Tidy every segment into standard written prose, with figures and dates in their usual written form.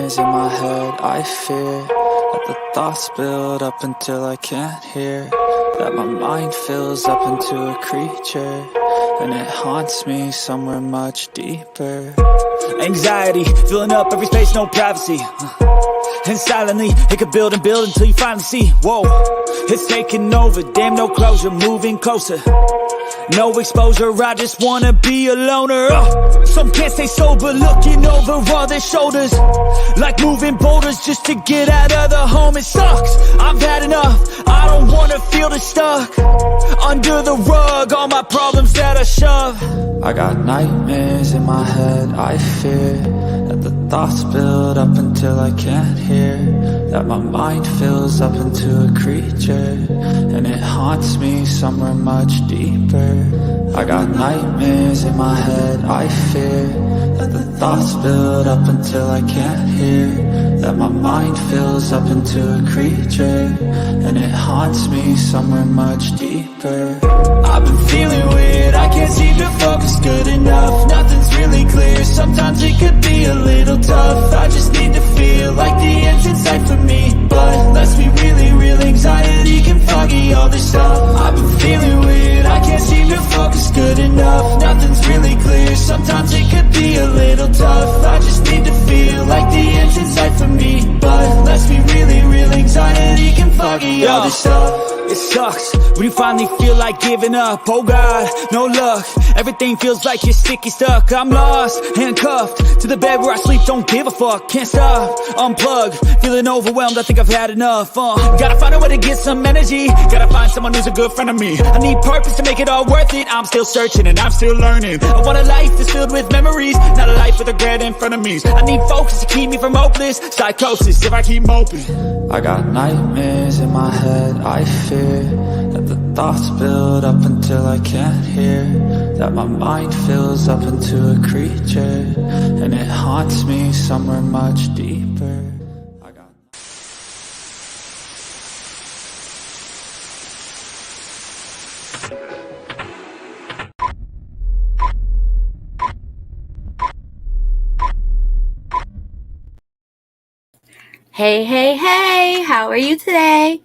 nightmares in my head, I fear that the thoughts build up until I can't hear, that my mind fills up into a creature, and it haunts me somewhere much deeper. Anxiety, filling up every space, no privacy. And silently, it could build and build until you finally see, whoa, it's taking over, damn no closure, moving closer. No exposure, I just wanna be a loner. Some can't stay sober, looking over all their shoulders, like moving boulders just to get out of the home. It sucks, I've had enough, I don't wanna feel the stuck under the rug, all my problems that I shove. I got nightmares in my head, I fear that the thoughts build up until I can't hear, that my mind fills up into a creature, and it haunts me somewhere much deeper. I got nightmares in my head, I fear that the thoughts build up until I can't hear, that my mind fills up into a creature, and it haunts me somewhere much deeper. I've been feeling weird, I can't seem to focus good enough, nothing's really clear, sometimes it could be a little tough. I just need to feel like the end's in sight for me, but let's be really real, anxiety can foggy all this stuff. I've been feeling weird, I can't seem to focus good enough, nothing's really clear, sometimes it could be a little tough. I just need to feel like the end's in sight for me, but let's be really real, anxiety can foggy all this stuff. It sucks when you finally feel like giving up. Oh God, no luck, everything feels like you're sticky stuck. I'm lost, handcuffed to the bed where I sleep, don't give a fuck. Can't stop, unplug, feeling overwhelmed, I think I've had enough. Gotta find a way to get some energy, gotta find someone who's a good friend of me. I need purpose to make it all worth it, I'm still searching and I'm still learning. I want a life that's filled with memories, not a life with regret in front of me. I need focus to keep me from hopeless psychosis if I keep moping. I got nightmares in my head, I fear that the thoughts build up until I can't hear, that my mind fills up into a creature, and it haunts me somewhere much deeper. I got Hey, how are you today?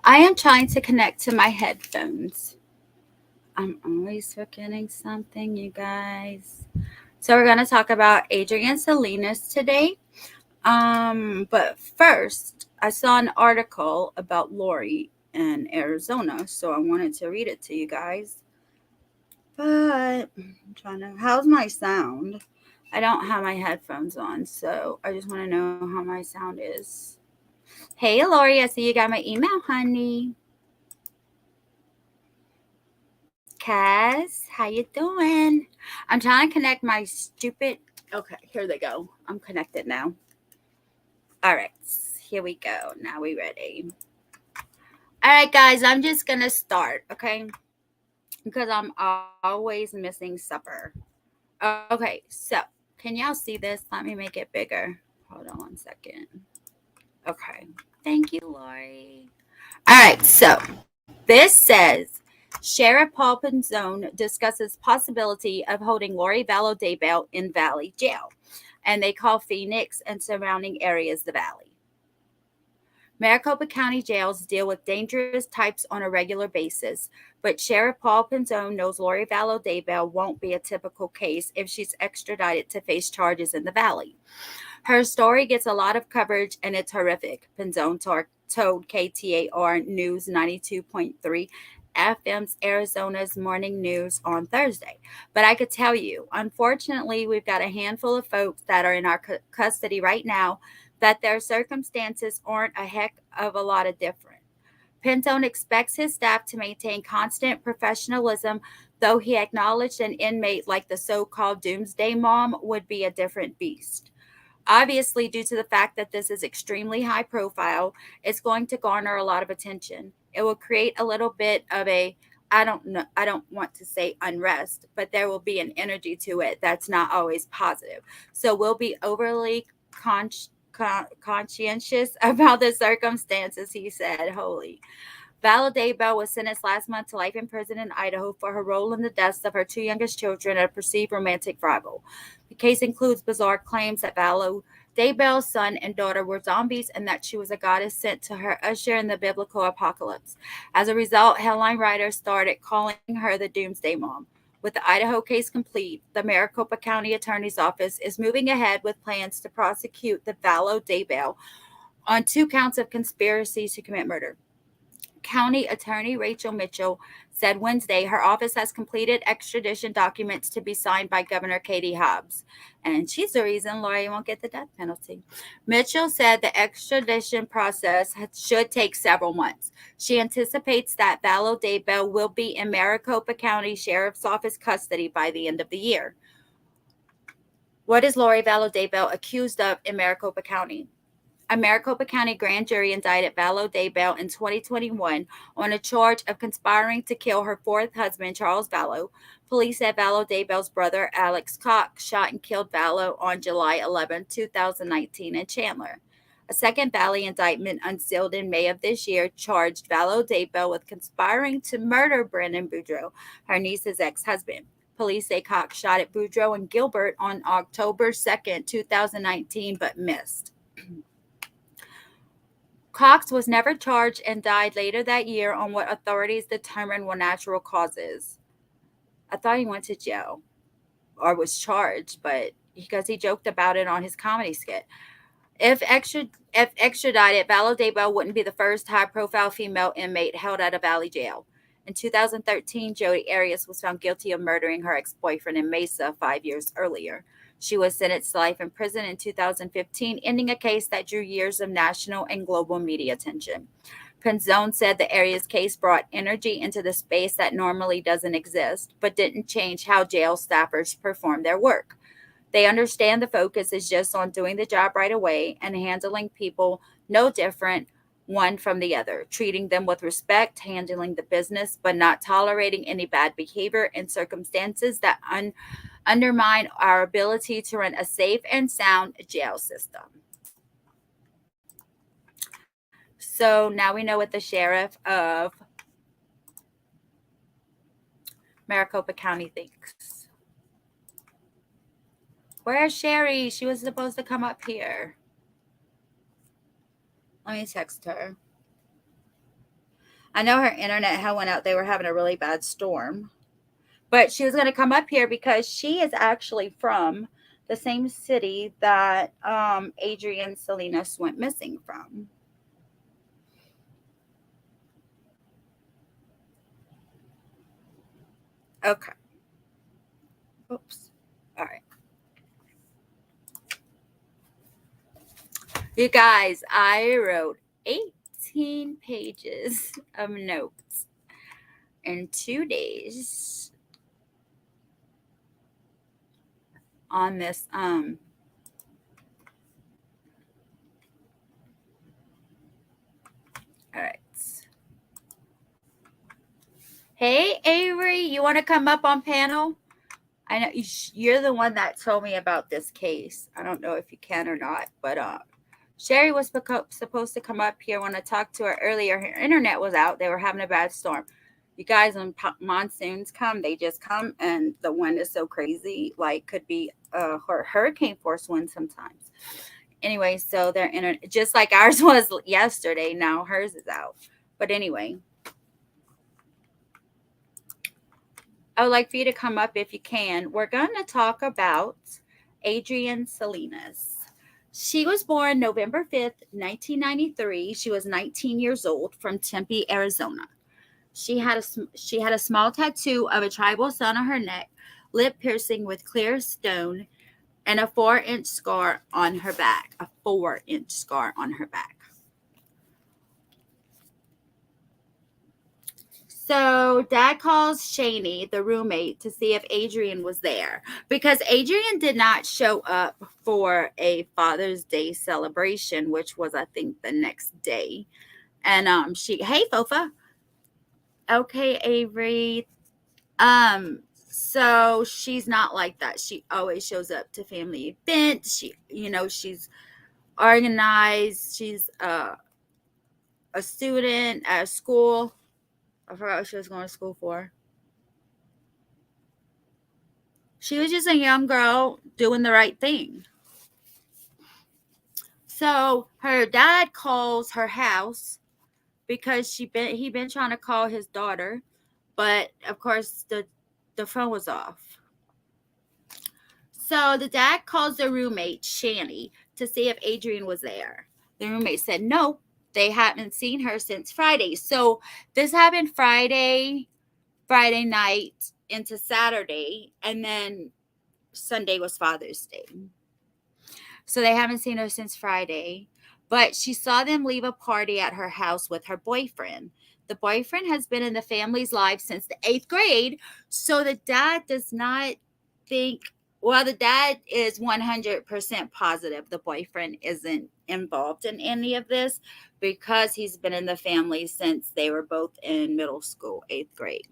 I am trying to connect to my headphones. I'm always forgetting something, you guys. So we're going to talk about Adrienne Salinas today. But first, I saw an article about Lori in Arizona, so I wanted to read it to you guys. But how's my sound? I don't have my headphones on, so I just want to know how my sound is. Hey, Lori, I see you got my email, honey. Cass, how you doing? I'm trying to connect my stupid... Okay, here they go. I'm connected now. All right, here we go. Now we ready. All right, guys, I'm just going to start, okay? Because I'm always missing supper. Okay, so can y'all see this? Let me make it bigger. Hold on 1 second. Okay. Thank you, Lori. All right. So this says Sheriff Paul Pinzone discusses possibility of holding Lori Vallow Daybell in Valley Jail, and they call Phoenix and surrounding areas the Valley. Maricopa County jails deal with dangerous types on a regular basis, but Sheriff Paul Pinzone knows Lori Vallow Daybell won't be a typical case if she's extradited to face charges in the Valley. Her story gets a lot of coverage, and it's horrific, Pinzone told KTAR News 92.3 FM's Arizona's Morning News on Thursday. But I could tell you, unfortunately, we've got a handful of folks that are in our custody right now that their circumstances aren't a heck of a lot of different. Pinzone expects his staff to maintain constant professionalism, though he acknowledged an inmate like the so-called Doomsday Mom would be a different beast. Obviously, due to the fact that this is extremely high profile, it's going to garner a lot of attention. It will create a little bit of I don't want to say unrest, but there will be an energy to it that's not always positive. So we'll be overly conscientious about the circumstances, he said. Holy. Vallow Daybell was sentenced last month to life in prison in Idaho for her role in the deaths of her two youngest children and a perceived romantic rival. The case includes bizarre claims that Vallow Daybell's son and daughter were zombies and that she was a goddess sent to her usher in the biblical apocalypse. As a result, headline writers started calling her the Doomsday Mom. With the Idaho case complete, the Maricopa County Attorney's Office is moving ahead with plans to prosecute the Vallow Daybell on 2 counts of conspiracy to commit murder. County Attorney Rachel Mitchell said Wednesday her office has completed extradition documents to be signed by Governor Katie Hobbs. And she's the reason Lori won't get the death penalty. Mitchell said the extradition process should take several months. She anticipates that Vallow Daybell will be in Maricopa County Sheriff's Office custody by the end of the year. What is Lori Vallow Daybell accused of in Maricopa County? A Maricopa County grand jury indicted Vallow Daybell in 2021 on a charge of conspiring to kill her 4th husband, Charles Vallow. Police said Vallow Daybell's brother, Alex Cox, shot and killed Vallow on July 11, 2019 in Chandler. A second Valley indictment unsealed in May of this year charged Vallow Daybell with conspiring to murder Brendan Boudreaux, her niece's ex-husband. Police say Cox shot at Boudreaux and Gilbert on October 2, 2019, but missed. Cox was never charged and died later that year on what authorities determined were natural causes. I thought he went to jail or was charged, but because he joked about it on his comedy skit. If extradited, Vallow Daybell wouldn't be the first high-profile female inmate held at a Valley jail. In 2013, Jodi Arias was found guilty of murdering her ex-boyfriend in Mesa 5 years earlier. She was sentenced to life in prison in 2015, ending a case that drew years of national and global media attention. Penzone said the Arias case brought energy into the space that normally doesn't exist, but didn't change how jail staffers perform their work. They understand the focus is just on doing the job right away and handling people no different one from the other, treating them with respect, handling the business, but not tolerating any bad behavior in circumstances that undermine our ability to run a safe and sound jail system. So now we know what the sheriff of Maricopa County thinks. Where's Sherry? She was supposed to come up here. Let me text her. I know her internet had went out. They were having a really bad storm. But she was going to come up here because she is actually from the same city that Adrienne Salinas went missing from. Okay. Oops. All right. You guys, I wrote 18 pages of notes in 2 days on this all right. Hey Avery, you want to come up on panel? I know you're the one that told me about this case. I don't know if you can or not, but Sherry was supposed to come up here when I talked to her earlier. Her internet was out. They were having a bad storm. You guys, when monsoons come, they just come, and the wind is so crazy. Like, could be hurricane force wind sometimes. Anyway, so their internet, just like ours was yesterday, now hers is out. But anyway, I would like for you to come up if you can. We're going to talk about Adrienne Salinas. She was born November 5th, 1993. She was 19 years old from Tempe, Arizona. She had a small tattoo of a tribal sun on her neck, lip piercing with clear stone, and a 4-inch scar on her back. A 4-inch scar on her back. So Dad calls Shani, the roommate, to see if Adrienne was there because Adrienne did not show up for a Father's Day celebration, which was, I think, the next day. And hey, Fofa. Okay, Avery. So she's not like that. She always shows up to family events. She's organized. She's a student at school. I forgot what she was going to school for. She was just a young girl doing the right thing. So her dad calls her house because he been trying to call his daughter, but of course the phone was off. So the dad calls the roommate Shani to see if Adrienne was there. The roommate said no, they haven't seen her since Friday. So this happened Friday night into Saturday, and then Sunday was Father's Day. So they haven't seen her since Friday. But she saw them leave a party at her house with her boyfriend. The boyfriend has been in the family's life since the 8th grade. So the dad does not think, well, the dad is 100% positive the boyfriend isn't involved in any of this because he's been in the family since they were both in middle school, 8th grade.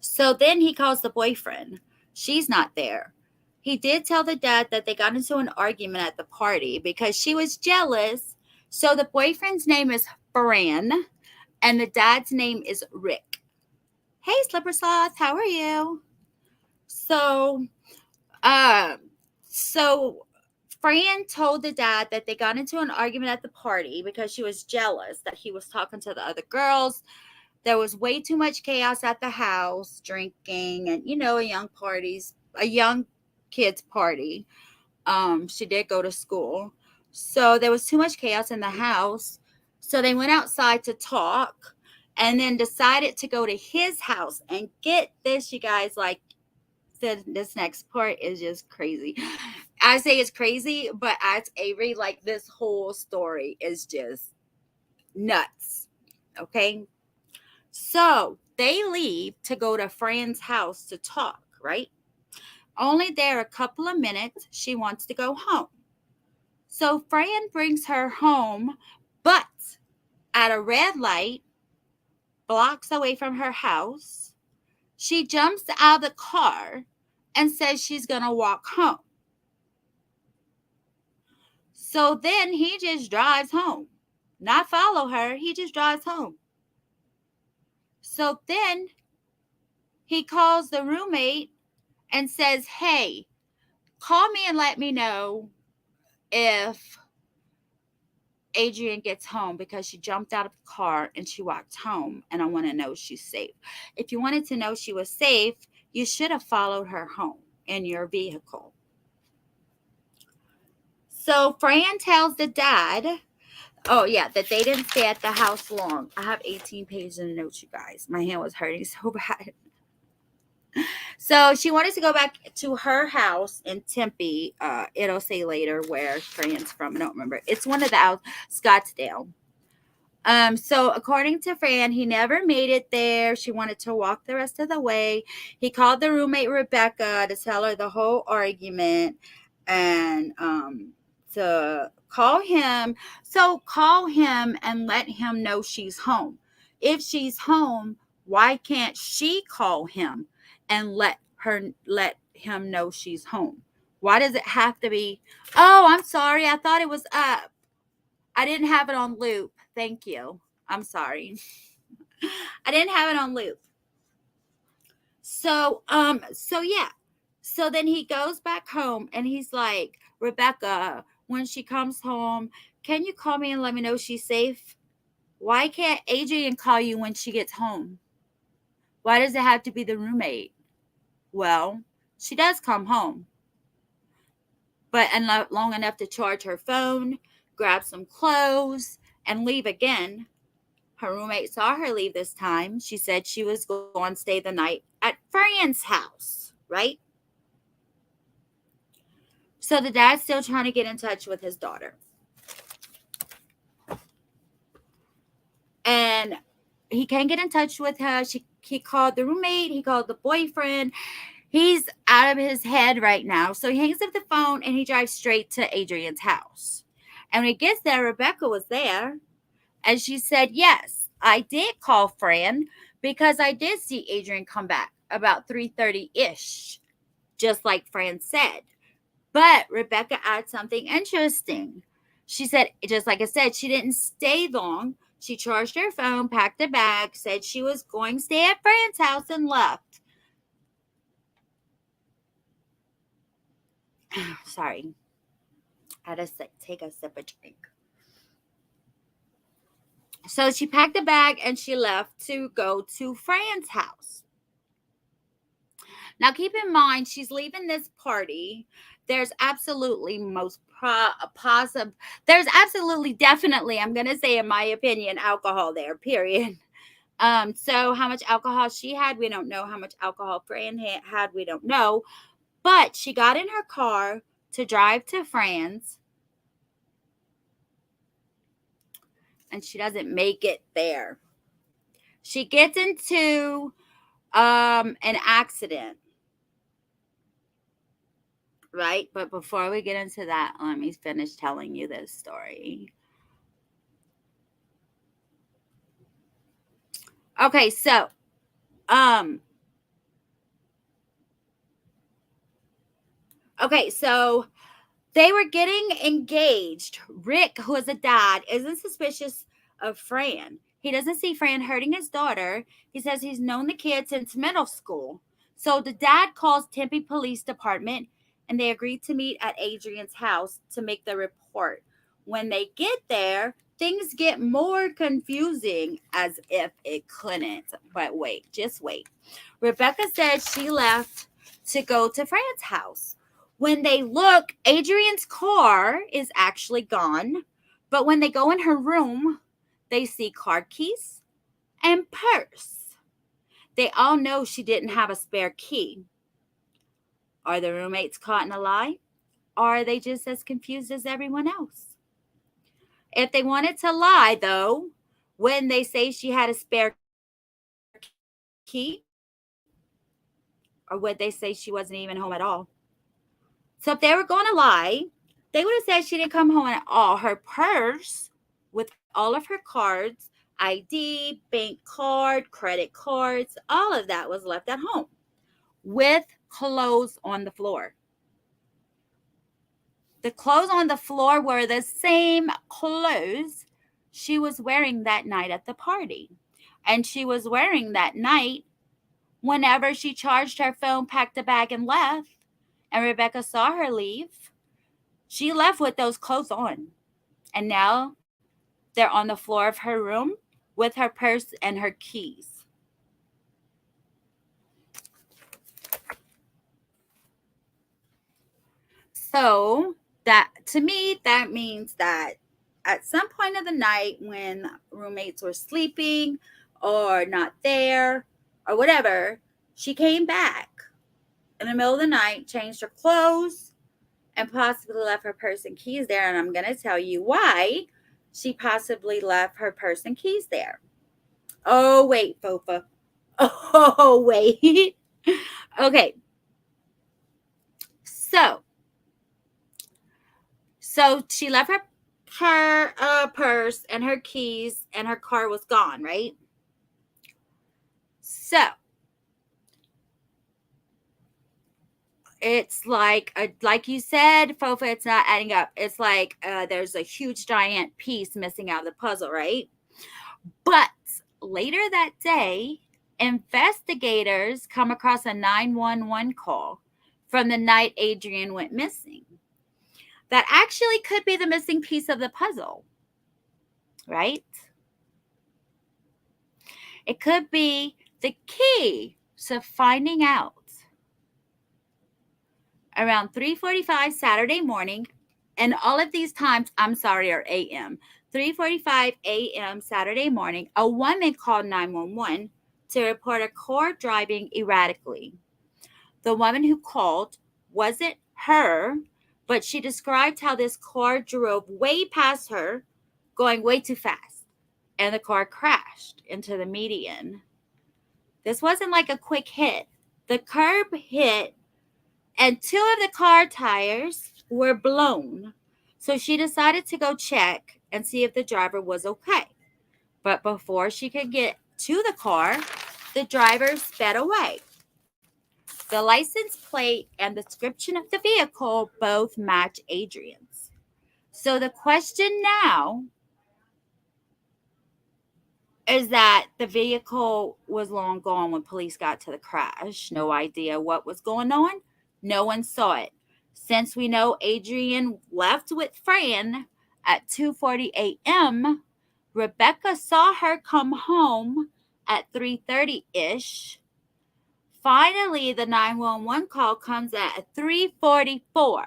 So then he calls the boyfriend. She's not there. He did tell the dad that they got into an argument at the party because she was jealous. So the boyfriend's name is Fran and the dad's name is Rick. Hey, Slipper Sloth, how are you? So Fran told the dad that they got into an argument at the party because she was jealous that he was talking to the other girls. There was way too much chaos at the house, drinking, and a young kids party. She did go to school. So there was too much chaos in the house. So they went outside to talk and then decided to go to his house. And get this, you guys, like this next part is just crazy. I say it's crazy, but as Avery, like this whole story is just nuts. Okay. So they leave to go to Fran's house to talk, right? Only there a couple of minutes, she wants to go home. So Fran brings her home, but at a red light, blocks away from her house, she jumps out of the car and says she's going to walk home. So then he just drives home. Not follow her, he just drives home. So then he calls the roommate and says, hey, call me and let me know if Adrienne gets home because she jumped out of the car and she walked home and I want to know she's safe. If you wanted to know she was safe, you should have followed her home in your vehicle. So Fran tells the dad, that they didn't stay at the house long. I have 18 pages in the notes, you guys. My hand was hurting so bad. So she wanted to go back to her house in Tempe. It'll say later where Fran's from. I don't remember. It's one of the out Scottsdale. So according to Fran, he never made it there. She wanted to walk the rest of the way. He called the roommate Rebecca to tell her the whole argument and to call him. So call him and let him know she's home. If she's home, why can't she call him and let him know she's home? Why does it have to be, oh, I'm sorry, I thought it was up. I didn't have it on loop. Thank you. I'm sorry. I didn't have it on loop. So yeah. So then he goes back home and he's like, Rebecca, when she comes home, can you call me and let me know she's safe? Why can't Adrienne call you when she gets home? Why does it have to be the roommate? Well, she does come home, but long enough to charge her phone, grab some clothes, and leave again. Her roommate saw her leave this time. She said she was going to stay the night at Fran's house, right? So the dad's still trying to get in touch with his daughter. And he can't get in touch with her. He called the roommate. He called the boyfriend. He's out of his head right now. So he hangs up the phone and he drives straight to Adrienne's house. And when he gets there, Rebecca was there. And she said, yes, I did call Fran because I did see Adrienne come back about 3:30-ish, just like Fran said. But Rebecca added something interesting. She said, just like I said, she didn't stay long. She charged her phone, packed a bag, said she was going to stay at Fran's house and left. Sorry. I had to take a sip of drink. So she packed a bag and she left to go to Fran's house. Now, keep in mind, she's leaving this party. There's absolutely positive. There's absolutely, definitely, I'm going to say, in my opinion, alcohol there, period. So how much alcohol she had, we don't know. How much alcohol Fran had, we don't know. But she got in her car to drive to Fran's, and she doesn't make it there. She gets into an accident, right? But before we get into that, let me finish telling you this story. Okay, so they were getting engaged. Rick, who is a dad, isn't suspicious of Fran. He doesn't see Fran hurting his daughter. He says he's known the kid since middle school. So the dad calls Tempe Police Department, and they agree to meet at Adrienne's house to make the report. When they get there, things get more confusing, as if it couldn't. But wait, just wait. Rebecca said she left to go to Fran's house. When they look, Adrienne's car is actually gone. But when they go in her room, they see car keys and purse. They all know she didn't have a spare key. Are the roommates caught in a lie? Or are they just as confused as everyone else? If they wanted to lie, though, when they say she had a spare key, or would they say she wasn't even home at all? So if they were going to lie, they would have said she didn't come home at all. Her purse with all of her cards, ID, bank card, credit cards, all of that was left at home with clothes on the floor. The clothes on the floor were the same clothes she was wearing that night at the party. And she was wearing that night whenever she charged her phone, packed a bag, and left. And Rebecca saw her leave. She left with those clothes on. And now they're on the floor of her room with her purse and her keys. So that, to me, that means that at some point of the night when roommates were sleeping or not there or whatever, she came back in the middle of the night, changed her clothes, and possibly left her purse and keys there. And I'm going to tell you why she possibly left her purse and keys there. Oh, wait, Fofa. Oh, wait. Okay. So she left her purse and her keys, and her car was gone, right? So it's like you said, Fofa, it's not adding up. It's like there's a huge giant piece missing out of the puzzle, right? But later that day, investigators come across a 911 call from the night Adrienne went missing. That actually could be the missing piece of the puzzle, right? It could be the key to finding out. Around 3:45 Saturday morning, and all of these times, are a.m. 3:45 a.m. Saturday morning, a woman called 911 to report a car driving erratically. The woman who called wasn't her, but she described how this car drove way past her, going way too fast, and the car crashed into the median. This wasn't like a quick hit. The curb hit, and two of the car tires were blown. So she decided to go check and see if the driver was okay. But before she could get to the car, the driver sped away. The license plate and description of the vehicle both match Adrienne's. So the question now is that the vehicle was long gone when police got to the crash. No idea what was going on. No one saw it. Since we know Adrienne left with Fran at 2:40 a.m., Rebecca saw her come home at 3:30-ish. Finally, the 911 call comes at 3:44.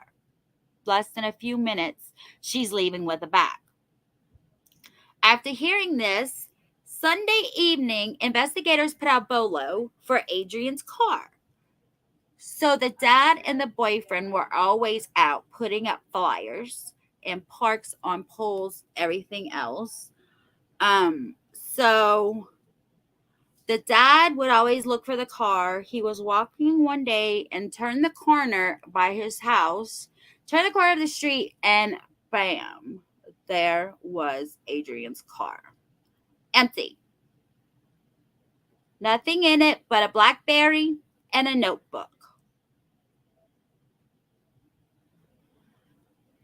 Less than a few minutes, she's leaving with a bag. After hearing this, Sunday evening, investigators put out BOLO for Adrienne's car. So the dad and the boyfriend were always out putting up flyers in parks, on poles, everything else. So the dad would always look for the car. He was walking one day and turned the corner by his house, turned the corner of the street, and bam, there was Adrienne's car. Empty. Nothing in it but a BlackBerry and a notebook.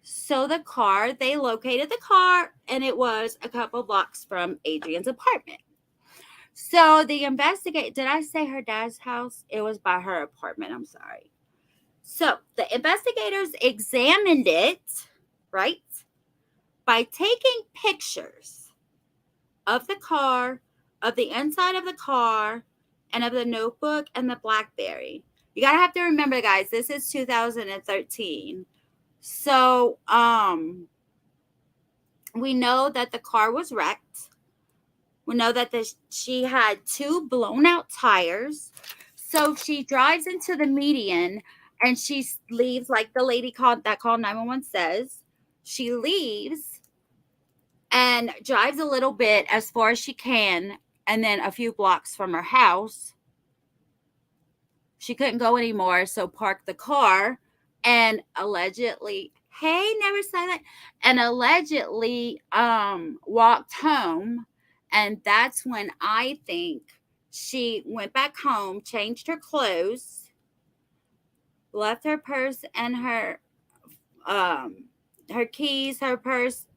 So they located the car, and it was a couple blocks from Adrienne's apartment. So did I say her dad's house? It was by her apartment. I'm sorry. So the investigators examined it, right, by taking pictures of the car, of the inside of the car, and of the notebook and the BlackBerry. You gotta have to remember, guys, this is 2013. So we know that the car was wrecked. We know that she had 2 blown out tires. So she drives into the median and she leaves, like the lady called 911 says. She leaves and drives a little bit as far as she can, and then a few blocks from her house. She couldn't go anymore, so parked the car and allegedly, allegedly walked home. And that's when I think she went back home, changed her clothes, left her purse and her keys, her purse,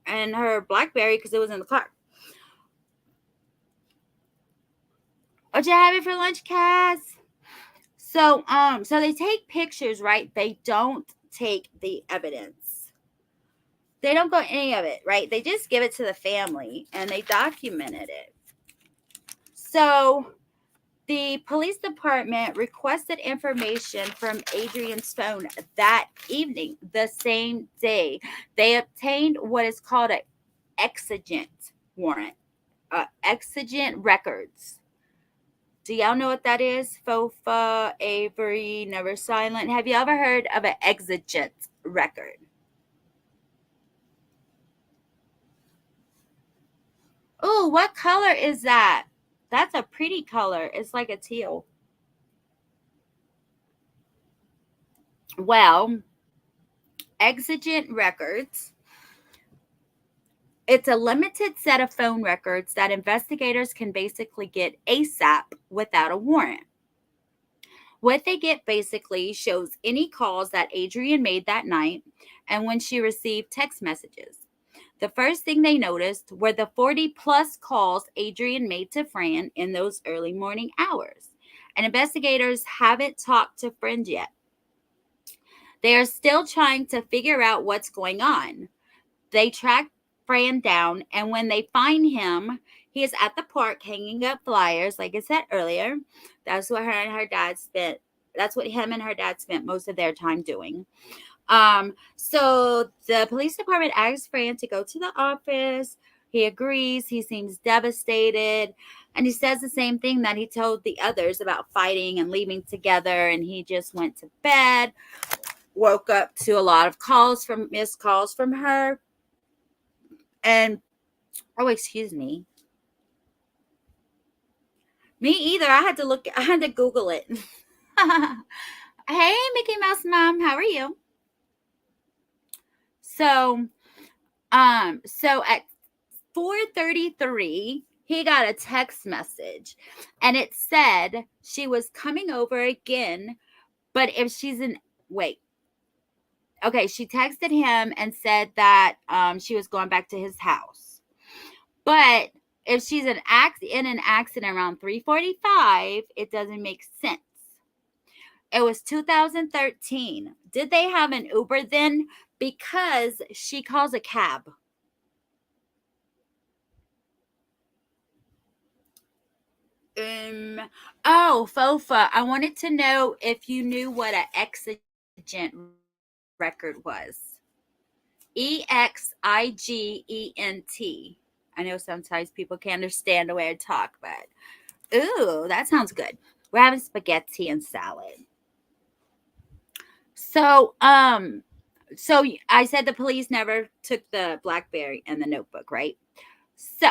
and her BlackBerry because it was in the car. What you having for lunch, Cass? So they take pictures, right? They don't take the evidence. They don't go any of it, right? They just give it to the family and they documented it. So the police department requested information from Adrienne's phone that evening, the same day. They obtained what is called an exigent warrant, exigent records. Do y'all know what that is? FOFA, Avery, Never Silent. Have you ever heard of an exigent record? Oh, what color is that? That's a pretty color. It's like a teal. Well, exigent records. It's a limited set of phone records that investigators can basically get ASAP without a warrant. What they get basically shows any calls that Adrienne made that night and when she received text messages. The first thing they noticed were the 40-plus calls Adrienne made to Fran in those early morning hours. And investigators haven't talked to Fran yet. They are still trying to figure out what's going on. They track Fran down, and when they find him, he is at the park hanging up flyers, like I said earlier. That's what him and her dad spent most of their time doing. So the police department asks Fran to go to the office. He agrees. He seems devastated. And he says the same thing that he told the others about fighting and leaving together. And he just went to bed, woke up to a lot of missed calls from her. And, excuse me. Me either. I had to Google it. Hey, Mickey Mouse Mom, how are you? So at 4:33, he got a text message, and it said she was coming over again, but if she's she texted him and said that she was going back to his house. But if she's in an accident around 3:45, it doesn't make sense. It was 2013. Did they have an Uber then? Because she calls a cab. Oh, Fofa, I wanted to know if you knew what an exigent record was. EXIGENT. I know sometimes people can't understand the way I talk, but ooh, that sounds good. We're having spaghetti and salad. So I said the police never took the BlackBerry and the notebook, right? So,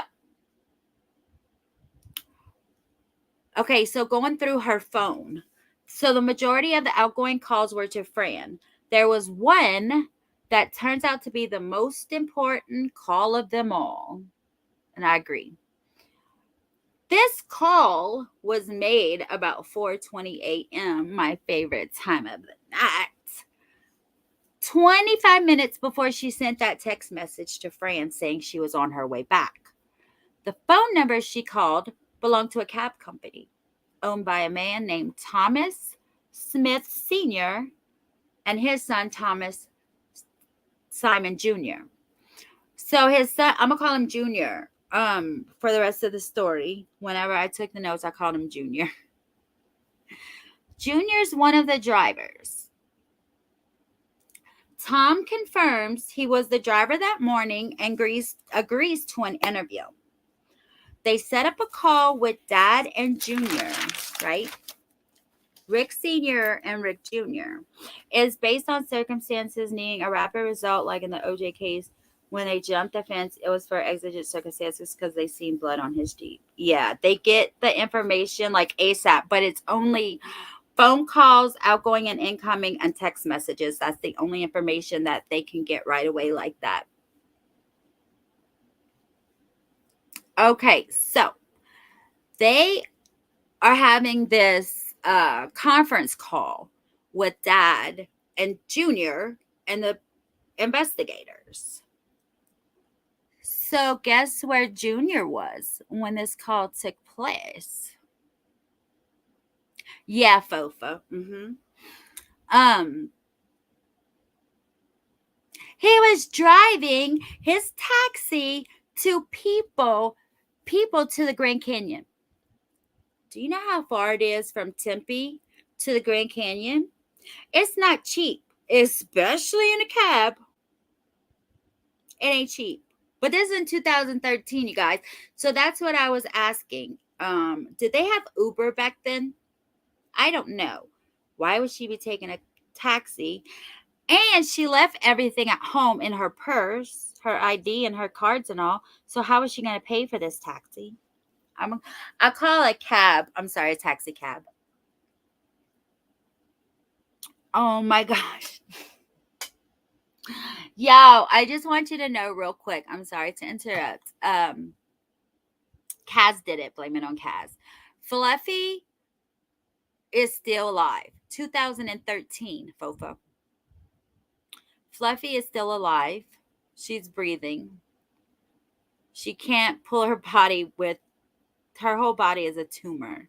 okay, so going through her phone. So the majority of the outgoing calls were to Fran. There was one that turns out to be the most important call of them all. And I agree. This call was made about 4:20 a.m., my favorite time of the night. 25 minutes before she sent that text message to Fran saying she was on her way back. The phone number she called belonged to a cab company owned by a man named Thomas Smith Sr. and his son, Thomas Simon Jr. So his son, I'm going to call him Junior for the rest of the story. Whenever I took the notes, I called him Junior. Junior's one of the drivers. Tom confirms he was the driver that morning and agrees to an interview. They set up a call with Dad and Junior, right? Rick Sr. and Rick Jr. is based on circumstances needing a rapid result, like in the OJ case. When they jumped the fence, it was for exigent circumstances because they seen blood on his Jeep. Yeah, they get the information like ASAP, but it's only phone calls, outgoing and incoming, and text messages. That's the only information that they can get right away like that. Okay, so they are having this conference call with Dad and Junior and the investigators. So guess where Junior was when this call took place? Yeah, Fofa. He was driving his taxi to people to the Grand Canyon. Do you know how far it is from Tempe to the Grand Canyon? It's not cheap, especially in a cab. It ain't cheap. But this is in 2013, you guys. So that's what I was asking. Did they have Uber back then? I don't know. Why would she be taking a taxi? And she left everything at home in her purse, her ID and her cards and all. So how was she going to pay for this taxi? I'll call a cab. I'm sorry, a taxi cab. Oh my gosh. Yo, I just want you to know real quick. I'm sorry to interrupt. Kaz did it. Blame it on Kaz. Fluffy is still alive. 2013, Fofa. Fluffy is still alive. She's breathing. She can't pull her body with her whole body is a tumor.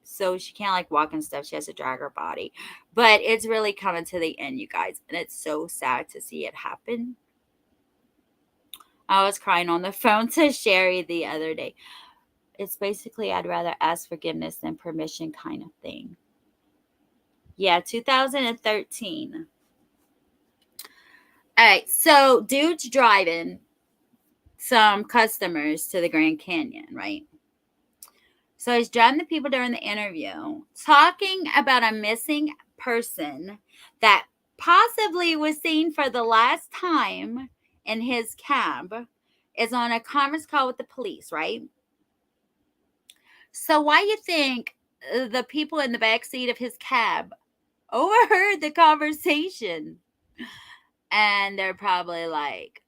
So she can't like walk and stuff. She has to drag her body. But it's really coming to the end, you guys. And it's so sad to see it happen. I was crying on the phone to Sherry the other day. It's basically I'd rather ask forgiveness than permission kind of thing. Yeah, 2013. All right, so dude's driving some customers to the Grand Canyon, right? So he's driving the people during the interview, talking about a missing person that possibly was seen for the last time in his cab, is on a conference call with the police, right? So why you think the people in the backseat of his cab overheard the conversation? And they're probably like,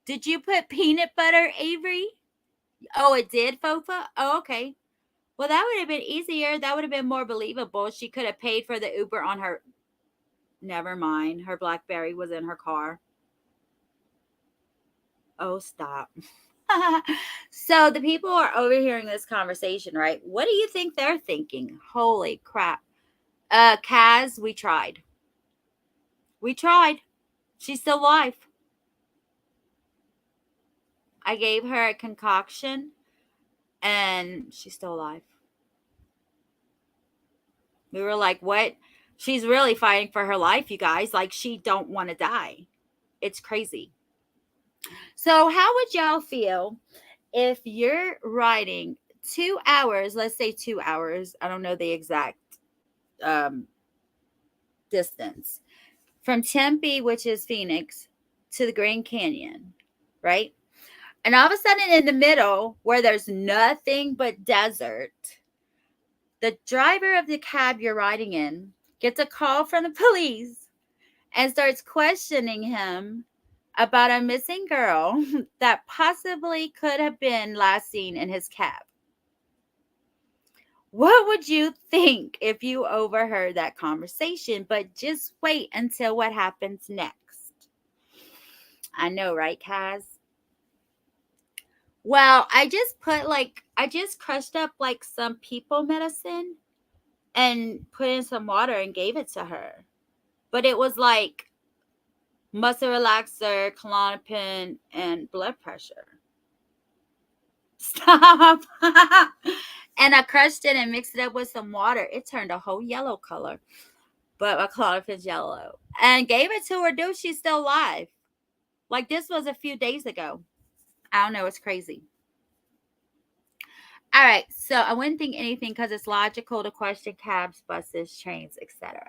did you put peanut butter, Avery? Oh, it did, Fofa? Oh, okay. Well, that would have been easier. That would have been more believable. She could have paid for the Uber on her. Never mind. Her BlackBerry was in her car. Oh, stop. So the people are overhearing this conversation, right? What do you think they're thinking? Holy crap. Kaz, we tried. We tried. She's still alive. I gave her a concoction and she's still alive. We were like, what? She's really fighting for her life, you guys. Like, she don't want to die. It's crazy. So how would y'all feel if you're riding 2 hours, let's say 2 hours, I don't know the exact um, distance, from Tempe, which is Phoenix, to the Grand Canyon, right? And all of a sudden, in the middle, where there's nothing but desert, the driver of the cab you're riding in gets a call from the police and starts questioning him about a missing girl that possibly could have been last seen in his cab. What would you think if you overheard that conversation? But just wait until what happens next. I know, right, Kaz? Well, I just crushed up like some people medicine and put in some water and gave it to her. But it was like muscle relaxer, Klonopin, and blood pressure. Stop. And I crushed it and mixed it up with some water. It turned a whole yellow color. But my Klonopin's yellow. And gave it to her, dude. She's still alive. Like, this was a few days ago. I don't know. It's crazy. All right. So I wouldn't think anything because it's logical to question cabs, buses, trains, etc.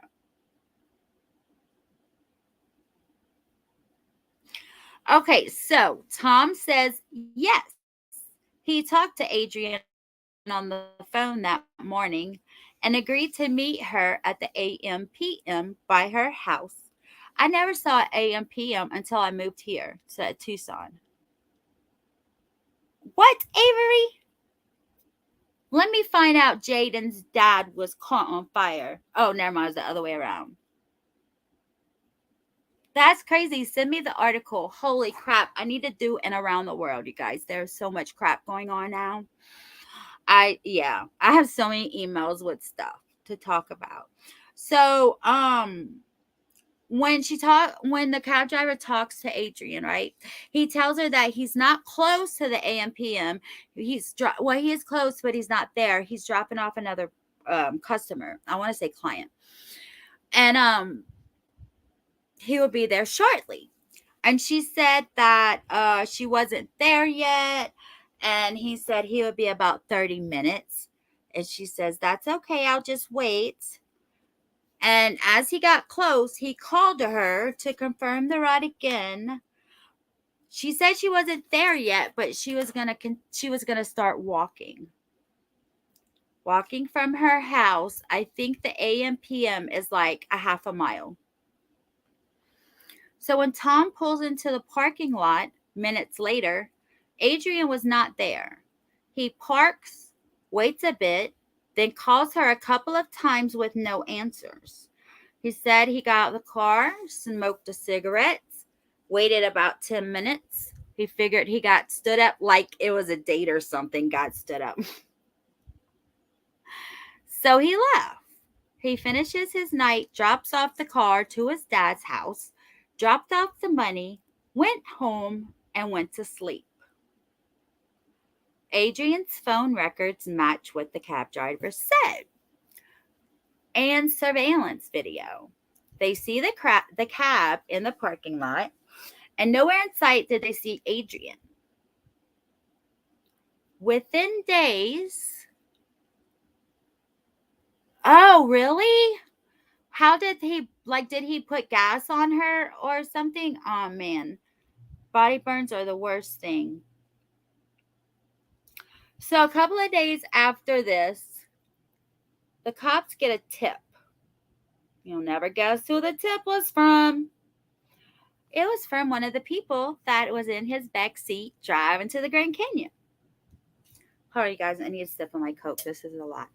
Okay. So Tom says yes. He talked to Adrienne on the phone that morning and agreed to meet her at the AM PM by her house. I never saw AM PM until I moved here to Tucson. What, Avery? Let me find out Jaden's dad was caught on fire. Oh, never mind. It's the other way around. That's crazy. Send me the article. Holy crap. I need to do an around the world, you guys. There's so much crap going on now. I have so many emails with stuff to talk about. So, when the cab driver talks to Adrienne, right? He tells her that he's not close to the AM PM. He is close, but he's not there. He's dropping off another customer. I want to say client. And he will be there shortly. And she said that she wasn't there yet. And he said he would be about 30 minutes. And she says, that's okay. I'll just wait. And as he got close, he called to her to confirm the ride again. She said she wasn't there yet, but she was gonna start walking. Walking from her house. I think the AM PM is like a half a mile. So when Tom pulls into the parking lot minutes later, Adrienne was not there. He parks, waits a bit, then calls her a couple of times with no answers. He said he got out of the car, smoked a cigarette, waited about 10 minutes. He figured he got stood up like it was a date or something, got stood up. So he left. He finishes his night, drops off the car to his dad's house, dropped off the money, went home, and went to sleep. Adrienne's phone records match what the cab driver said. And surveillance video. They see the cab in the parking lot, and nowhere in sight did they see Adrienne. Within days. Oh, really? How did he put gas on her or something? Oh, man. Body burns are the worst thing. So a couple of days after this, the cops get a tip. You'll never guess who the tip was from. It was from one of the people that was in his back seat driving to the Grand Canyon. Hold on, you guys. I need to sip on my Coke. This is a lot.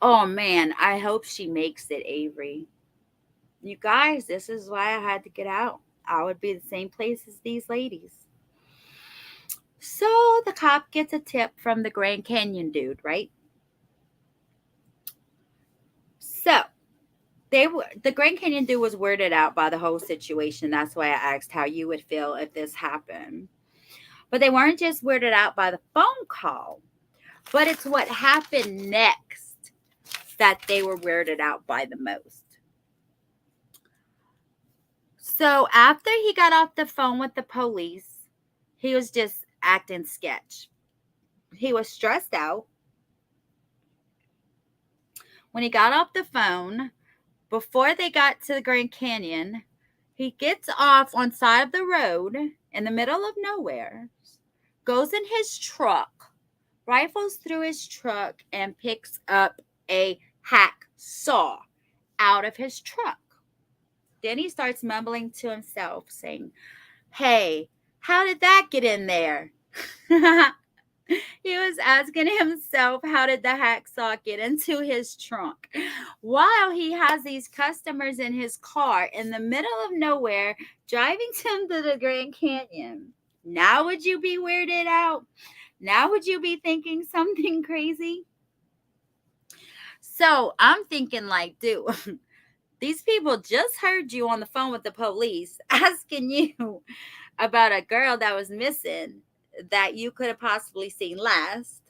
Oh, man. I hope she makes it, Avery. You guys, this is why I had to get out. I would be the same place as these ladies. So the cop gets a tip from the Grand Canyon dude, right? So the Grand Canyon dude was weirded out by the whole situation. That's why I asked how you would feel if this happened. But they weren't just weirded out by the phone call, but it's what happened next that they were weirded out by the most. So after he got off the phone with the police, he was just acting sketch. He was stressed out. When he got off the phone, before they got to the Grand Canyon, he gets off on side of the road in the middle of nowhere, goes in his truck, rifles through his truck, and picks up a hacksaw out of his truck. Then he starts mumbling to himself, saying, "Hey, how did that get in there?" He was asking himself, how did the hacksaw get into his trunk? While he has these customers in his car in the middle of nowhere, driving them to the Grand Canyon. Now would you be weirded out? Now would you be thinking something crazy? So I'm thinking like, dude, these people just heard you on the phone with the police asking you about a girl that was missing that you could have possibly seen last.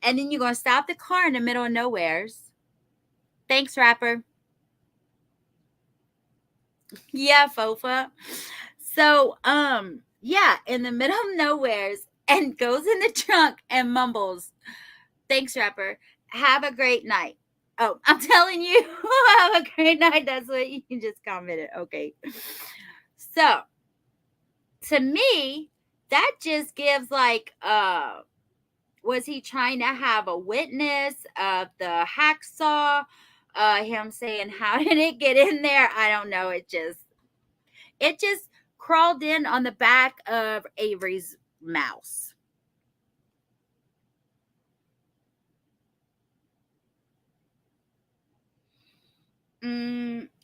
And then you're going to stop the car in the middle of nowheres. Thanks, rapper. Yeah, Fofa. So, yeah, in the middle of nowheres and goes in the trunk and mumbles, "Thanks, rapper. Have a great night." Oh, I'm telling you, have a great night. That's what you just commented. Okay. So, to me, that just gives like, was he trying to have a witness of the hacksaw? Him saying, "How did it get in there?" I don't know. It just crawled in on the back of Avery's mouse.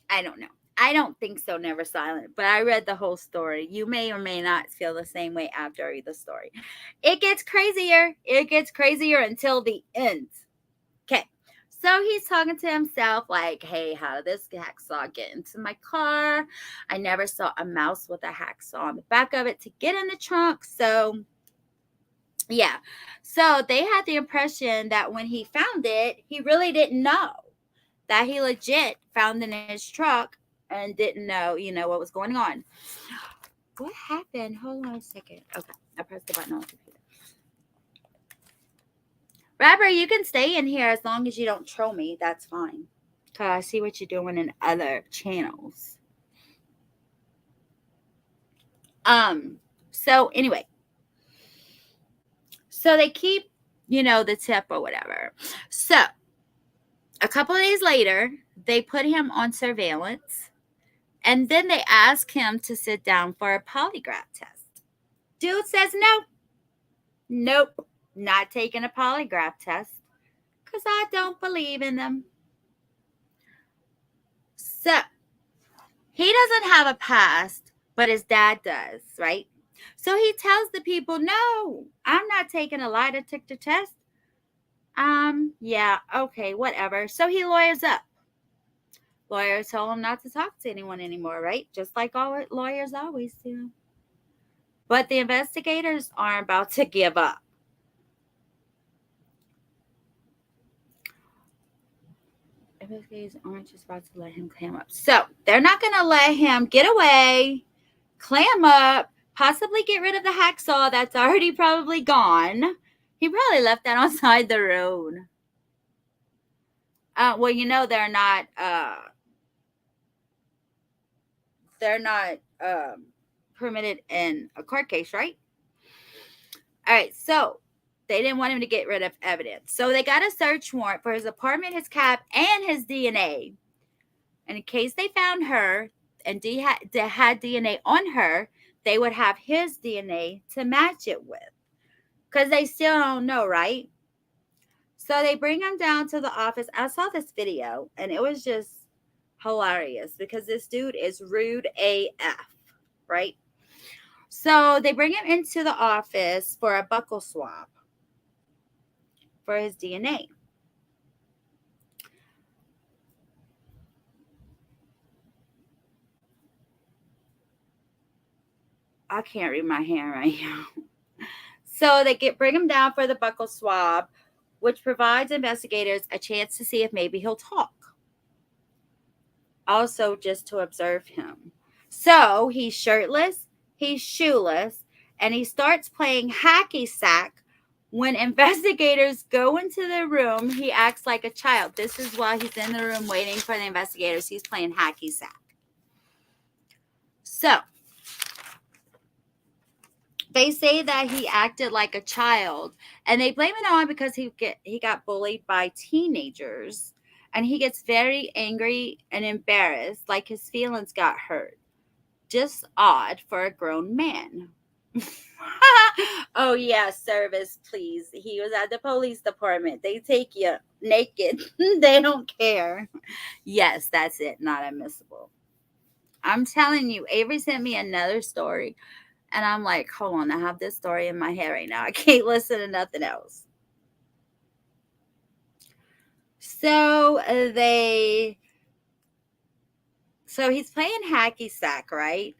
I don't know. I don't think so, Never Silent, but I read the whole story. You may or may not feel the same way after I read the story. It gets crazier. It gets crazier until the end. Okay. So he's talking to himself like, "Hey, how did this hacksaw get into my car? I never saw a mouse with a hacksaw on the back of it to get in the trunk." So, yeah. So they had the impression that when he found it, he really didn't know. That he legit found in his truck and didn't know, what was going on. What happened? Hold on a second. Okay, I pressed the button on the computer. Rapper, you can stay in here as long as you don't troll me. That's fine. Because I see what you're doing in other channels. So anyway. So they keep, the tip or whatever. So a couple of days later, they put him on surveillance. And then they ask him to sit down for a polygraph test. Dude says no. Nope, not taking a polygraph test because I don't believe in them. So, he doesn't have a past, but his dad does, right? So he tells the people, "No, I'm not taking a lie detector test." Yeah, okay, whatever. So he lawyers up. Lawyers told him not to talk to anyone anymore, right? Just like all lawyers always do. But the investigators aren't about to give up. Investigators aren't just about to let him clam up. So they're not going to let him get away, clam up, possibly get rid of the hacksaw that's already probably gone. He probably left that on side the road. Well, they're not permitted in a court case, right? All right, so they didn't want him to get rid of evidence. So they got a search warrant for his apartment, his cab, and his DNA. And in case they found her and had DNA on her, they would have his DNA to match it with. Because they still don't know, right? So they bring him down to the office. I saw this video, and it was just hilarious because this dude is rude AF. right? So they bring him into the office for a buccal swab for his DNA. I can't read my hand right now. So they bring him down for the buccal swab, which provides investigators a chance to see if maybe he'll talk. Also, just to observe him. So he's shirtless, he's shoeless, and he starts playing hacky sack. When investigators go into the room, he acts like a child. This is while he's in the room waiting for the investigators. He's playing hacky sack. So they say that he acted like a child, and they blame it on because he got bullied by teenagers, and he gets very angry and embarrassed, like his feelings got hurt. Just odd for a grown man. Oh yeah, service, please. He was at the police department. They take you naked. They don't care. Yes, that's it. Not admissible. I'm telling you, Avery sent me another story. And I'm like, hold on, I have this story in my head right now. I can't listen to nothing else. So he's playing hacky sack, right?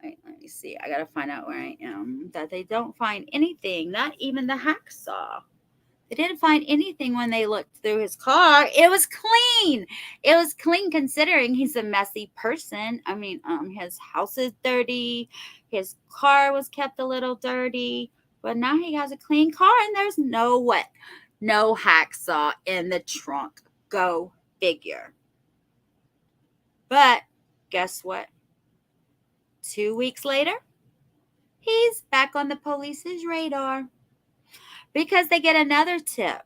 Wait, let me see. I gotta find out where I am. That they don't find anything, not even the hacksaw. They didn't find anything when they looked through his car. It was clean. It was clean considering he's a messy person. I mean, his house is dirty. His car was kept a little dirty. But now he has a clean car and there's no hacksaw in the trunk. Go figure. But guess what? 2 weeks later, he's back on the police's radar. Because they get another tip.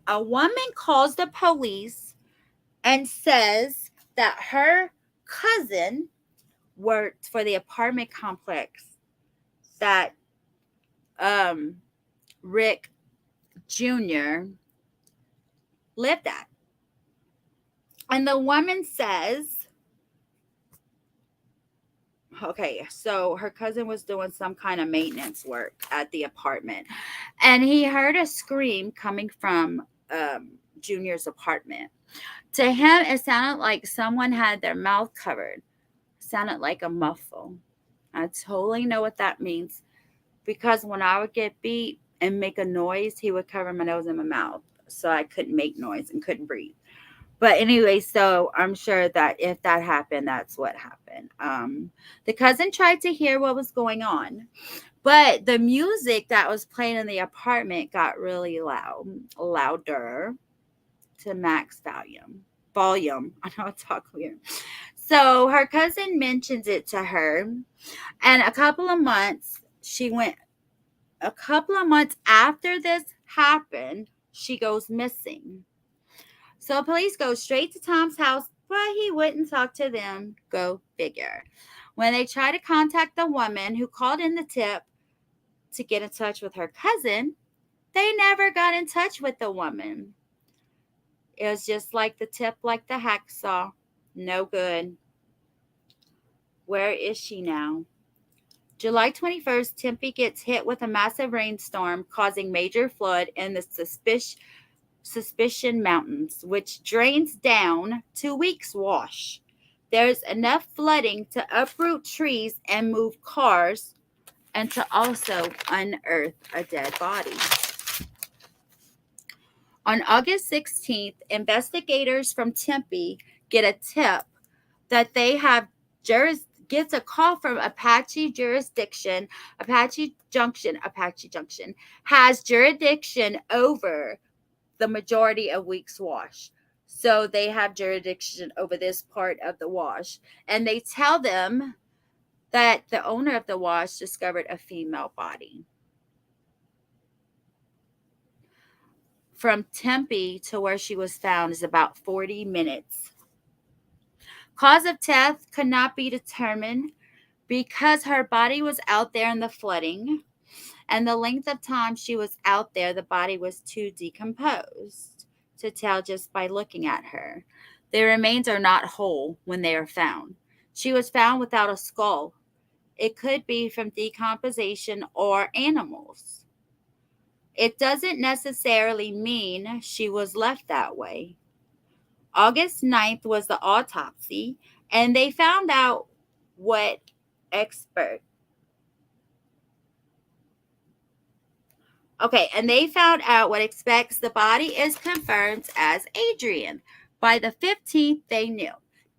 A woman calls the police and says that her cousin worked for the apartment complex that Rick Jr. lived at. And the woman says, okay, so her cousin was doing some kind of maintenance work at the apartment, and he heard a scream coming from Junior's apartment. To him, it sounded like someone had their mouth covered. It sounded like a muffle. I totally know what that means, because when I would get beat and make a noise, he would cover my nose and my mouth, so I couldn't make noise and couldn't breathe. But anyway, so I'm sure that if that happened, that's what happened. The cousin tried to hear what was going on, but the music that was playing in the apartment got really louder to max volume. I know I talk weird. So her cousin mentions it to her, and a couple of months after this happened, she goes missing. So police go straight to Tom's house, but he wouldn't talk to them. Go figure. When they try to contact the woman who called in the tip to get in touch with her cousin, they never got in touch with the woman. It was just like the tip, like the hacksaw. No good. Where is she now? July 21st, Tempe gets hit with a massive rainstorm, causing major flood in the Suspicion Mountains, which drains down 2 weeks' wash. There's enough flooding to uproot trees and move cars, and to also unearth a dead body. On August 16th, investigators from Tempe get a tip that they have gets a call from Apache Junction has jurisdiction over the majority of Weeks Wash. So they have jurisdiction over this part of the wash. And they tell them that the owner of the wash discovered a female body. From Tempe to where she was found is about 40 minutes. Cause of death could not be determined because her body was out there in the flooding. and the length of time she was out there, the body was too decomposed to tell just by looking at her. The remains are not whole when they are found. She was found without a skull. It could be from decomposition or animals. It doesn't necessarily mean she was left that way. August 9th was the autopsy, and they found out what expert. Okay, and they found out what expects the body is confirmed as Adrienne. By the 15th, they knew.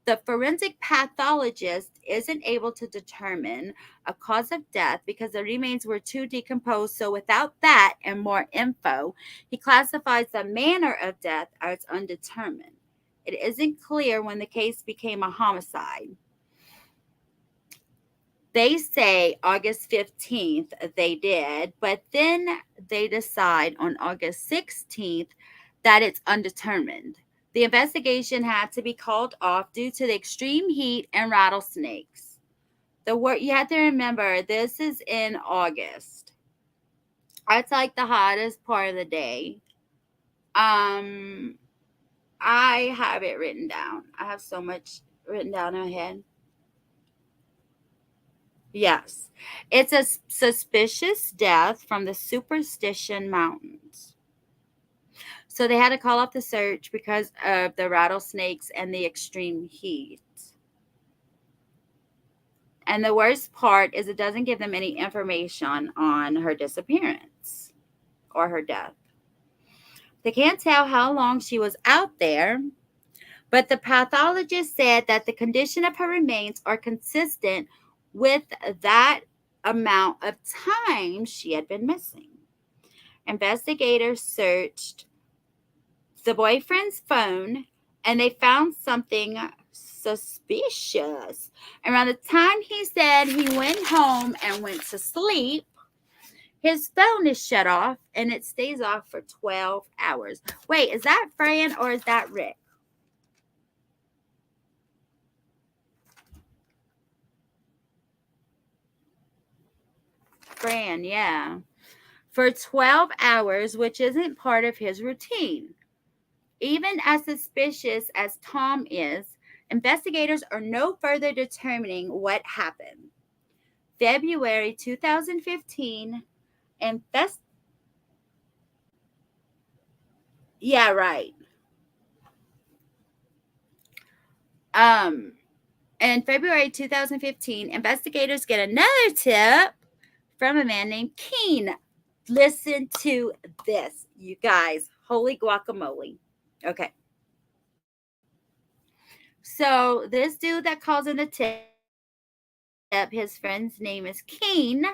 The forensic pathologist isn't able to determine a cause of death because the remains were too decomposed. So without that and more info, he classifies the manner of death as undetermined. It isn't clear when the case became a homicide. They say August 15th they did, but then they decide on August 16th that it's undetermined. The investigation had to be called off due to the extreme heat and rattlesnakes. You have to remember, this is in August. It's like the hottest part of the day. I have it written down. I have so much written down in my head. Yes. It's a suspicious death from the Superstition Mountains. So they had to call off the search because of the rattlesnakes and the extreme heat. And the worst part is it doesn't give them any information on her disappearance or her death. They can't tell how long she was out there, but the pathologist said that the condition of her remains are consistent with that amount of time she had been missing. Investigators searched the boyfriend's phone and they found something suspicious. Around the time he said he went home and went to sleep, his phone is shut off and it stays off for 12 hours. Wait, is that Fran or is that Rick? Fran, yeah. For 12 hours, which isn't part of his routine. Even as suspicious as Tom is, investigators are no further determining what happened. February 2015, yeah, right. In February 2015, investigators get another tip from a man named Keen. Listen to this, you guys. Holy guacamole. Okay. So this dude that calls in the tip, his friend's name is Keen,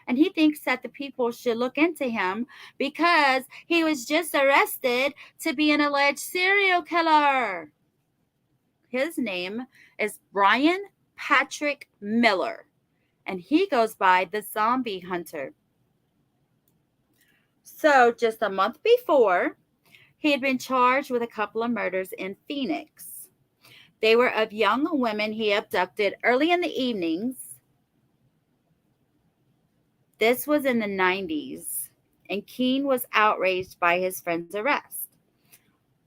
and he thinks that the people should look into him because he was just arrested to be an alleged serial killer. His name is Brian Patrick Miller, and he goes by the Zombie Hunter. So just a month before, he had been charged with a couple of murders in Phoenix. They were of young women he abducted early in the evenings. This was in the 90s, and Keen was outraged by his friend's arrest.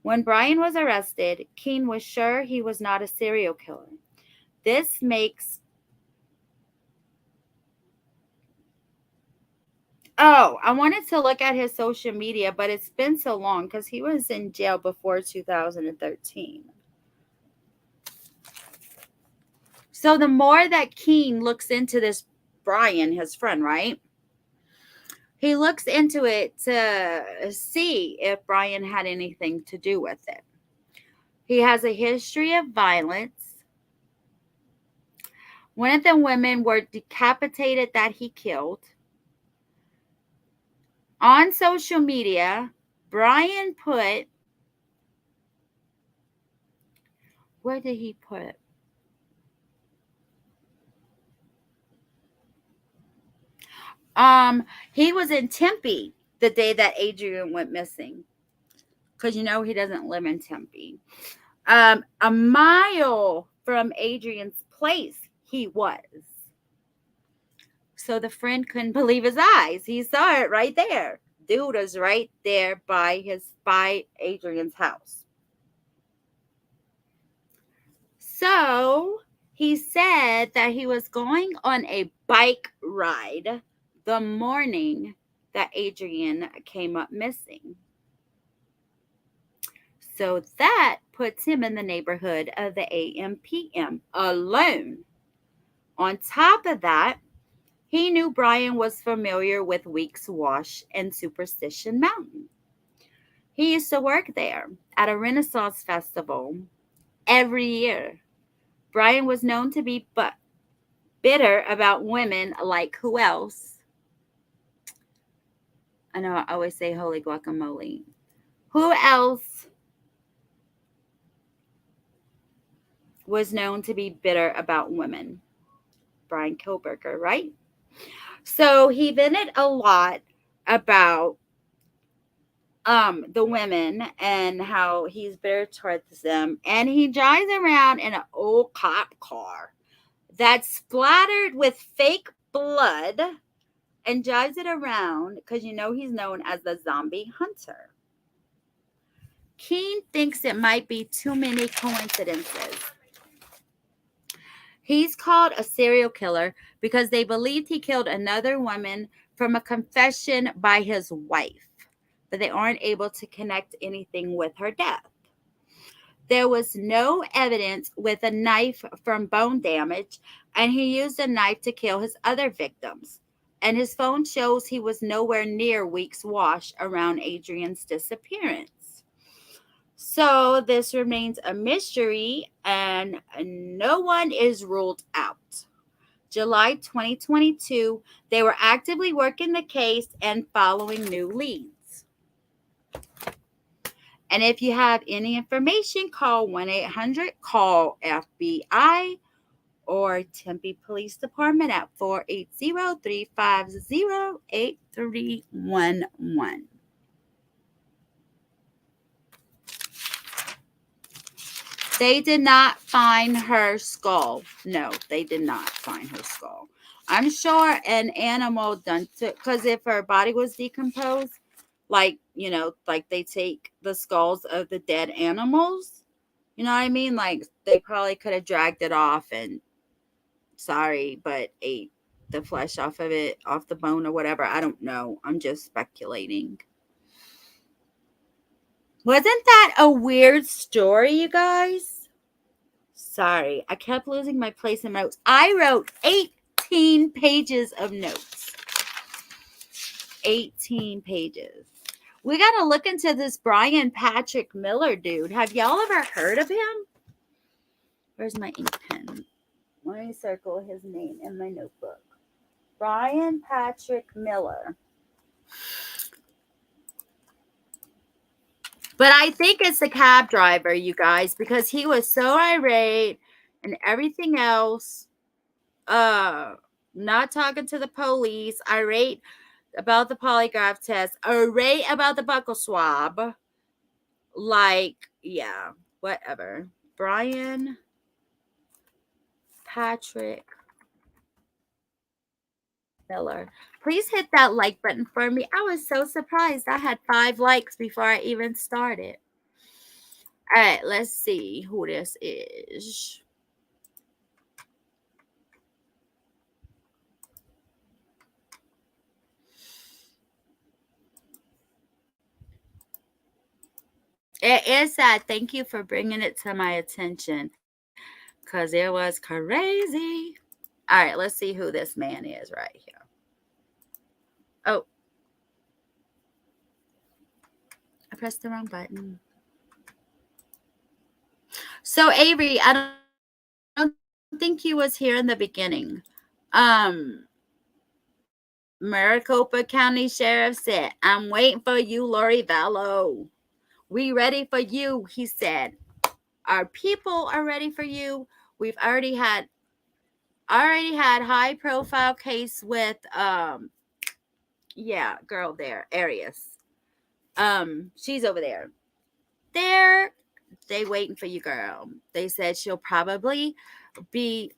When Brian was arrested, Keen was sure he was not a serial killer. This makes... Oh, I wanted to look at his social media, but it's been so long because he was in jail before 2013. So the more that Keen looks into this Brian, his friend, right? He looks into it to see if Brian had anything to do with it. He has a history of violence. One of the women were decapitated that he killed. On social media, Brian put... Where did he put it? He was in Tempe the day that Adrienne went missing. Because you know he doesn't live in Tempe. A mile from Adrienne's place he was. So the friend couldn't believe his eyes. He saw it right there. Dude was right there by Adrienne's house. So he said that he was going on a bike ride the morning that Adrienne came up missing. So that puts him in the neighborhood of the AM PM alone. On top of that, he knew Brian was familiar with Weeks Wash and Superstition Mountain. He used to work there at a Renaissance festival every year. Brian was known to be bitter about women like who else? I know I always say holy guacamole. Who else was known to be bitter about women? Brian Kilberger, right? So he vented a lot about the women and how he's bitter towards them, and he drives around in an old cop car that's splattered with fake blood and drives it around because he's known as the zombie hunter. Keene thinks it might be too many coincidences. He's called a serial killer because they believed he killed another woman from a confession by his wife, but they aren't able to connect anything with her death. There was no evidence with a knife from bone damage, and he used a knife to kill his other victims. And his phone shows he was nowhere near Weeks Wash around Adrienne's disappearance. So this remains a mystery, and no one is ruled out. July 2022, they were actively working the case and following new leads. And if you have any information, call 1-800-CALL-FBI or Tempe Police Department at 480-350-8311. They did not find her skull. No, they did not find her skull. I'm sure an animal done to, because if her body was decomposed, like they take the skulls of the dead animals, you know what I mean? Like they probably could have dragged it off and but ate the flesh off of it, off the bone or whatever. I don't know. I'm just speculating. Wasn't that a weird story, you guys? Sorry, I kept losing my place in notes. I wrote 18 pages of notes. 18 pages. We got to look into this Brian Patrick Miller dude. Have y'all ever heard of him? Where's my ink pen? Let me circle his name in my notebook. Brian Patrick Miller. But I think it's the cab driver, you guys, because he was so irate and everything else. Not talking to the police, irate about the polygraph test, irate about the buccal swab. Like, yeah, whatever. Brian Patrick Miller. Please hit that like button for me. I was so surprised. I had 5 likes before I even started. All right, let's see who this is. It is sad. Thank you for bringing it to my attention because it was crazy. All right, let's see who this man is right here. Oh, I pressed the wrong button. So Avery, I don't think you was here in the beginning. Maricopa County Sheriff said, "I'm waiting for you, Lori Vallow. We ready for you," he said. Our people are ready for you. We've already had high profile case with girl there, Arias. She's over there. They waiting for you, girl. They said she'll probably be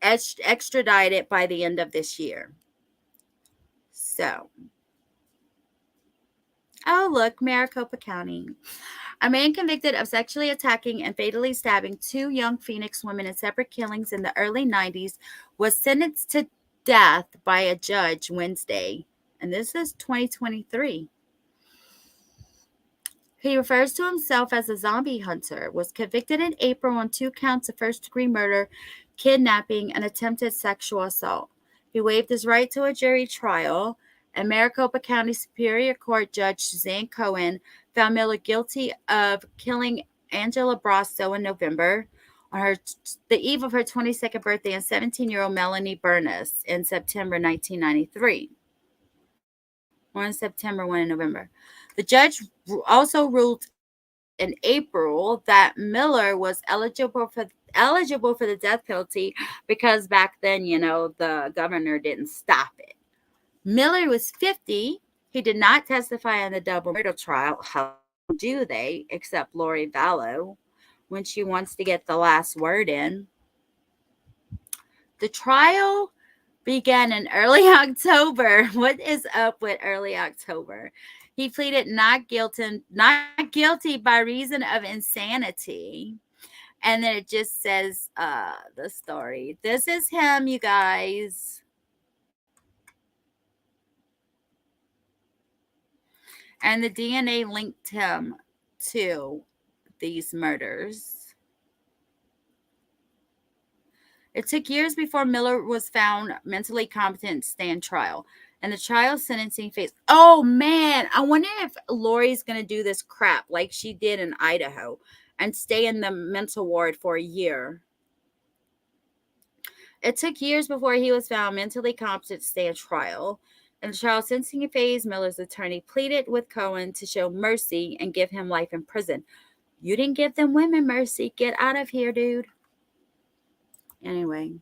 extradited by the end of this year. So, oh, look, Maricopa County. A man convicted of sexually attacking and fatally stabbing 2 young Phoenix women in separate killings in the early 90s was sentenced to death by a judge Wednesday. And this is 2023. He refers to himself as a zombie hunter, was convicted in April on 2 counts of first-degree murder, kidnapping, and attempted sexual assault. He waived his right to a jury trial, and Maricopa County Superior Court Judge Suzanne Cohen found Miller guilty of killing Angela Brasso in November on the eve of her 22nd birthday and 17-year-old Melanie Burness in September 1993. One in September, one in November. The judge also ruled in April that Miller was eligible for the death penalty because back then, the governor didn't stop it. Miller was 50. He did not testify on the double murder trial. How do they, except Lori Vallow, when she wants to get the last word in? The trial began in early October. What is up with early October? He pleaded not guilty by reason of insanity. And then it just says the story. This is him, you guys. And the DNA linked him to these murders. It took years before Miller was found mentally competent to stand trial. And the trial sentencing phase. Oh, man. I wonder if Lori's going to do this crap like she did in Idaho and stay in the mental ward for a year. It took years before he was found mentally competent to stand trial. In the trial sentencing phase, Miller's attorney pleaded with Cohen to show mercy and give him life in prison. You didn't give them women mercy. Get out of here, dude. Anyway,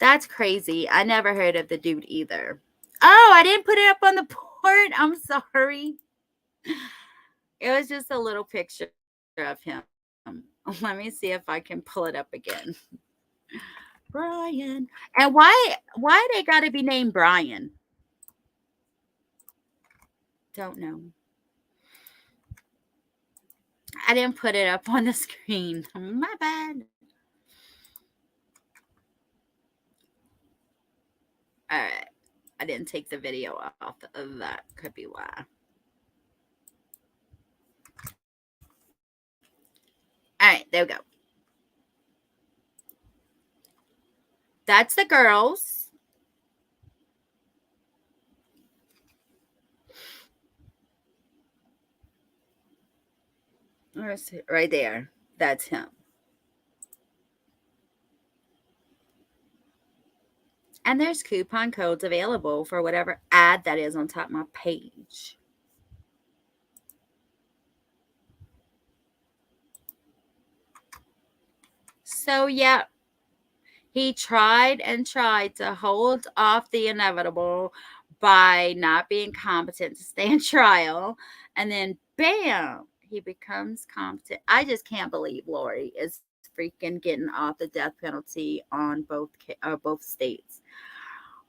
that's crazy. I never heard of the dude either. Oh, I didn't put it up on the board. I'm sorry. It was just a little picture of him. Let me see if I can pull it up again. Brian. And why they got to be named Brian? Don't know. I didn't put it up on the screen. My bad. All right. I didn't take the video off of that. Could be why. All right. There we go. That's the girls. Right there. That's him. And there's coupon codes available for whatever ad that is on top of my page. So, yeah, he tried and tried to hold off the inevitable by not being competent to stand trial. And then, bam, he becomes competent. I just can't believe Lori is freaking getting off the death penalty on both states.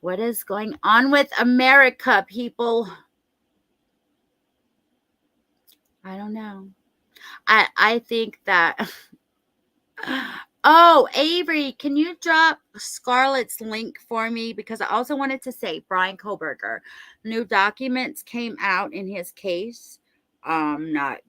What is going on with America, people? I don't know. I think that... Oh, Avery, can you drop Scarlett's link for me? Because I also wanted to say Brian Koberger. New documents came out in his case. I'm not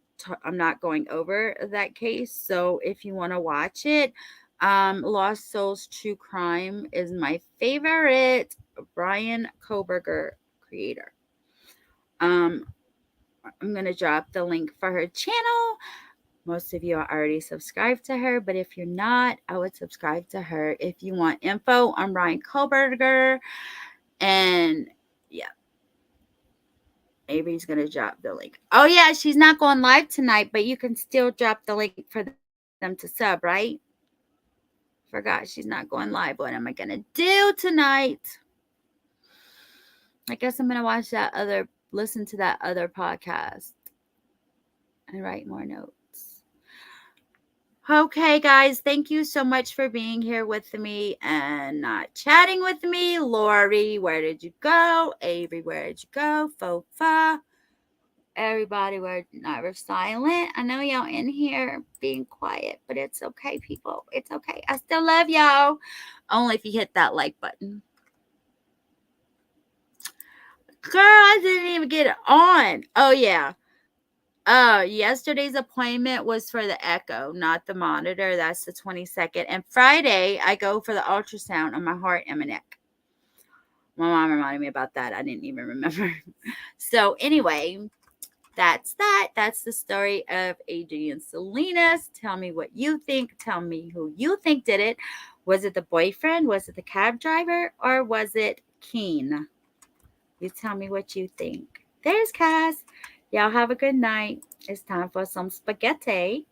going over that case. So if you want to watch it, Lost Souls True Crime is my favorite Brian Koberger creator. I'm going to drop the link for her channel. Most of you are already subscribed to her, but if you're not, I would subscribe to her if you want info on Brian Koberger. And yeah, Avery's going to drop the link. Oh, yeah, she's not going live tonight, but you can still drop the link for them to sub, right? Forgot she's not going live. What am I going to do tonight? I guess I'm going to listen to that other podcast and write more notes. Okay, guys, thank you so much for being here with me and not chatting with me. Lori, where did you go? Avery, where did you go? Fofa. Everybody were never silent. I know y'all in here being quiet, but it's okay, people. It's okay. I still love y'all. Only if you hit that like button. Girl, I didn't even get it on. Oh, yeah. Yesterday's appointment was for the echo, not the monitor. That's the 22nd. And Friday, I go for the ultrasound on my heart and my neck. My mom reminded me about that. I didn't even remember. So, anyway, that's that. That's the story of Adrienne Salinas. Tell me what you think. Tell me who you think did it. Was it the boyfriend? Was it the cab driver? Or was it Keen? You tell me what you think. There's Cass. Y'all have a good night. It's time for some spaghetti.